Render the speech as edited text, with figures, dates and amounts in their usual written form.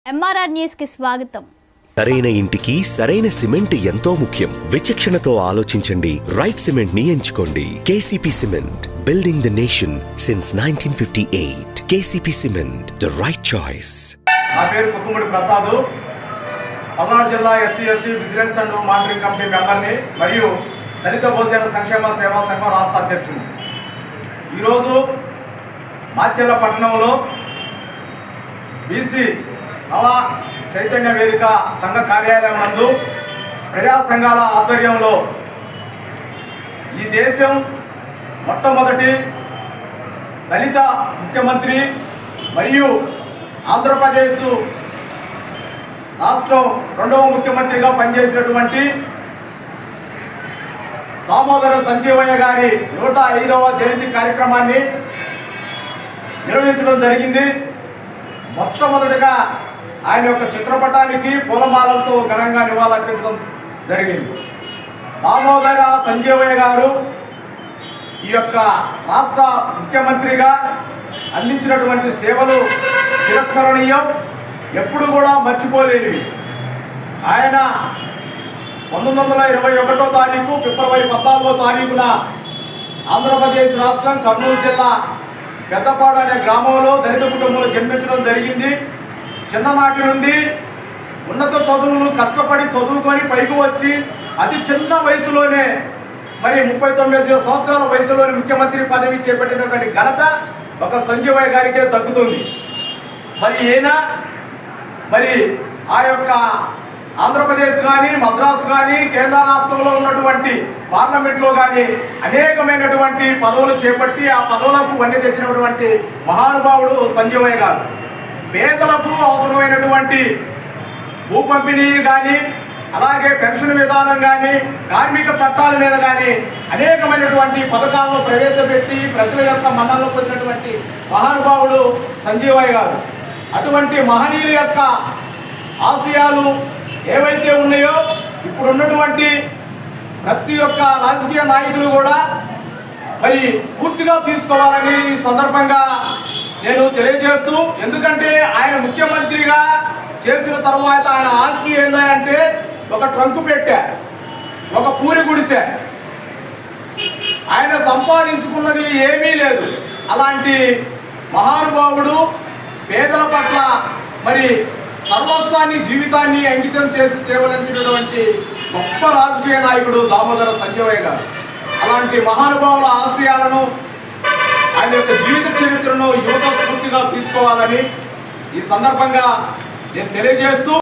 MRR news కి స్వాగతం. సరైన ఇంటికి సరైన సిమెంట్ ఎంతో ముఖ్యం. విచక్షణతో ఆలోచించండి. రైట్ సిమెంట్ ని ఎంచుకోండి. KCP cement, building the nation since 1958. KCP cement, the right choice. నా పేరు కుక్కుముడి ప్రసాద్. పల్నాడు జిల్లా SC ST vigilance and monitoring committee మెంబర్ని మరియు దళిత బహుజన సంక్షేమ సేవా సంఘం రాష్ట్ర అధ్యక్షుడు. ఈరోజు మాచెల్ల పట్టణంలో బీసీ నవ చైతన్య వేదిక సంఘ కార్యాలయం నందు ప్రజా సంఘాల ఆధ్వర్యంలో ఈ దేశం మొట్టమొదటి దళిత ముఖ్యమంత్రి మరియు ఆంధ్రప్రదేశ్ రాష్ట్రం రెండవ ముఖ్యమంత్రిగా పనిచేసినటువంటి దామోదర సంజీవయ్య గారి 105వ జయంతి కార్యక్రమాన్ని నిర్వహించడం జరిగింది. మొట్టమొదటిగా ఆయన యొక్క చిత్రపటానికి పూలమాలలతో ఘనంగా నివాళులర్పించడం జరిగింది. దామోదర సంజీవయ్య గారు ఈ యొక్క రాష్ట్ర ముఖ్యమంత్రిగా అందించినటువంటి సేవలు చిరస్మరణీయం, ఎప్పుడు కూడా మర్చిపోలేనివి. ఆయన 1921వ తారీఖు ఫిబ్రవరి 14వ తారీఖున ఆంధ్రప్రదేశ్ రాష్ట్రం కర్నూలు జిల్లా పెద్దపాడు అనే గ్రామంలో దళిత కుటుంబంలో జన్మించడం జరిగింది. చిన్ననాటి నుండి ఉన్నత చదువులు కష్టపడి చదువుకొని పైకి వచ్చి అతి చిన్న వయసులోనే మరి 39 సంవత్సరాల వయసులోనే ముఖ్యమంత్రి పదవి చేపట్టినటువంటి ఘనత ఒక సంజీవయ్య గారికే దక్కుతుంది. మరి ఈయన మరి ఆ యొక్క ఆంధ్రప్రదేశ్ కానీ మద్రాసు కానీ కేంద్ర రాష్ట్రంలో ఉన్నటువంటి పార్లమెంట్లో కానీ అనేకమైనటువంటి పదవులు చేపట్టి ఆ పదవులకు వన్నె తెచ్చినటువంటి మహానుభావుడు సంజీవయ్య గారు. పేదలకు అవసరమైనటువంటి భూ పంపిణీ కానీ అలాగే పెన్షన్ విధానం కానీ కార్మిక చట్టాల మీద కానీ అనేకమైనటువంటి పథకాలను ప్రవేశపెట్టి ప్రజల యొక్క మన్ననలు పొందినటువంటి మహానుభావుడు సంజీవయ్య గారు. అటువంటి మహనీయుల యొక్క ఆశయాలు ఏవైతే ఉన్నాయో ఇప్పుడు ఉన్నటువంటి ప్రతి ఒక్క రాజకీయ నాయకులు కూడా మరి స్ఫూర్తిగా తీసుకోవాలని ఈ సందర్భంగా నేను తెలియజేస్తూ, ఎందుకంటే ఆయన ముఖ్యమంత్రిగా చేసిన తర్వాత ఆయన ఆస్తి ఏందంటే ఒక ట్రంకు పెట్టా, ఒక పూరి గుడిసె, ఆయన సంపాదించుకున్నది ఏమీ లేదు. అలాంటి మహానుభావుడు పేదల పట్ల మరి సర్వస్వాన్ని జీవితాన్ని అంకితం చేసి సేవలంచినటువంటి గొప్ప రాజకీయ నాయకుడు దామోదర సంజీవయ్య గారు. అలాంటి మహానుభావుల ఆశయాలను ఆయన యొక్క జీవిత చరిత్రను యువత స్ఫూర్తిగా తీసుకోవాలని ఈ సందర్భంగా నేను తెలియజేస్తూ